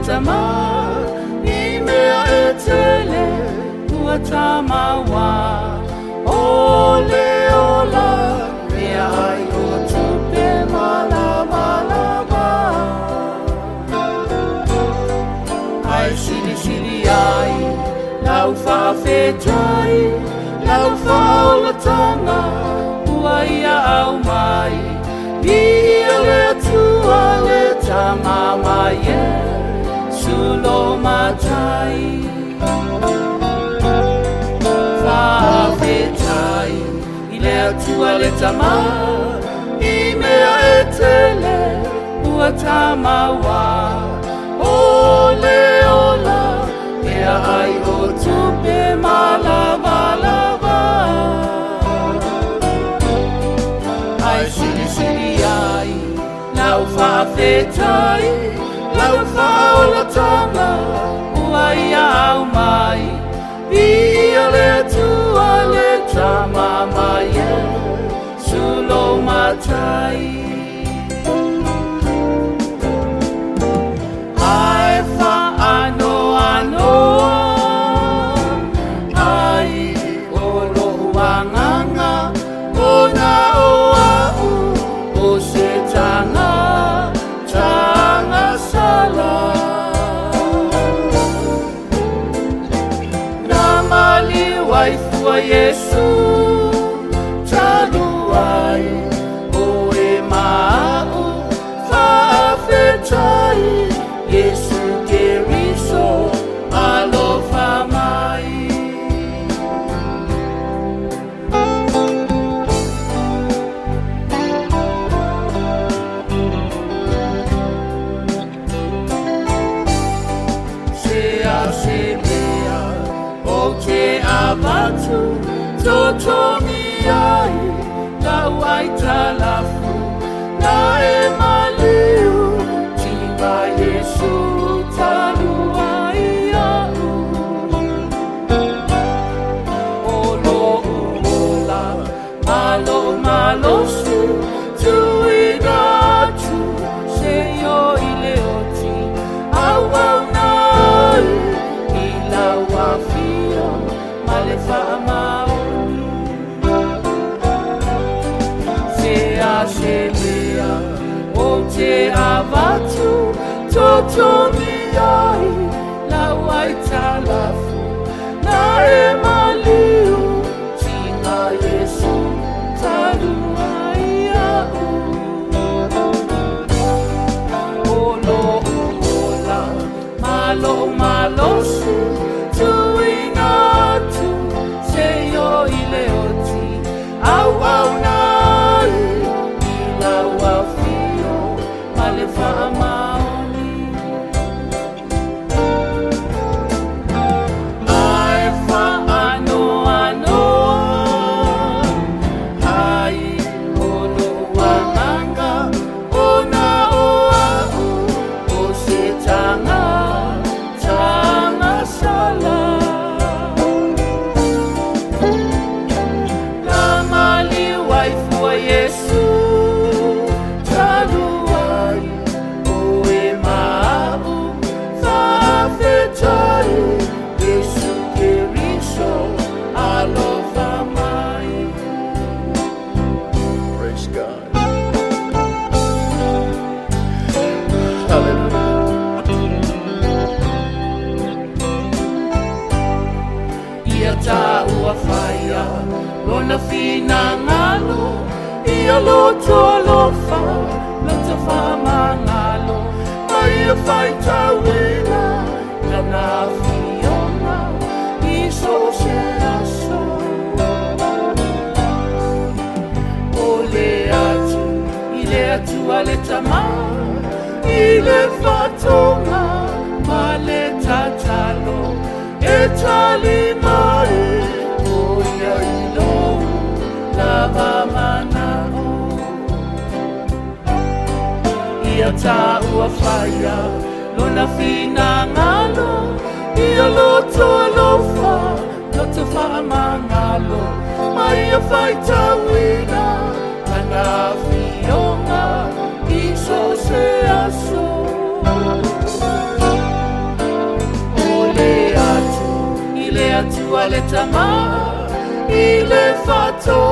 tama I mea e tele ua tamawa ole ola mea ai o tupe malamalama ai siri ai lau whawhetai lau whaolatanga ua ia au mai Ia le tua le tamama ye sulo matai Whawhetai I le tua le tama I mea e tele ua tamawa Ole ola mea ai o tupe malamalama Ai siri ai Lau whawhetai Lau whaolatanga Ua ia au mai Ia le tua le tamama ye Sulo matai Ai whaanoanoa Ai olo wanganga Ona oa o se tanga sala Na mali waifua Yesu taluai o e mau whawhetai Yesu keriso alofa mai Avatu totomi ai lau ai talafu na e maliu tima Yesu talua au olo uola malo su tuigatu se yo ileoti au nai ila wafio Male whaamaoni Se a lea O te avatu Totomi ai Lau ai talafu Na e maliu Tina Yesu Talua au Olo uola Malo su Tuingatu Se yo ileoti Au nai Ila wafio Male whaamaoni Ai whaanoanoa Ai olo wanganga Ona oau O se tanga sala Na mali waifua Yesu taluai o e mau whawhetai Yesu keriso alofa mai Praise God Hallelujah Ia ta ua whaia Lona whina ngalo Ia loto alofa Lota whamangalo Mai a whai tawina Nana whiona Iso se aso O le atu I le atu ale tama I le whatonga Ma le tatalo E tali mai o ia ilo lava manao Ia ta ua whaia lona whina ngalo Ia loto alofa loto whaamangalo Mai a whai tawina Ana whionga iso se aso le tama I le whātō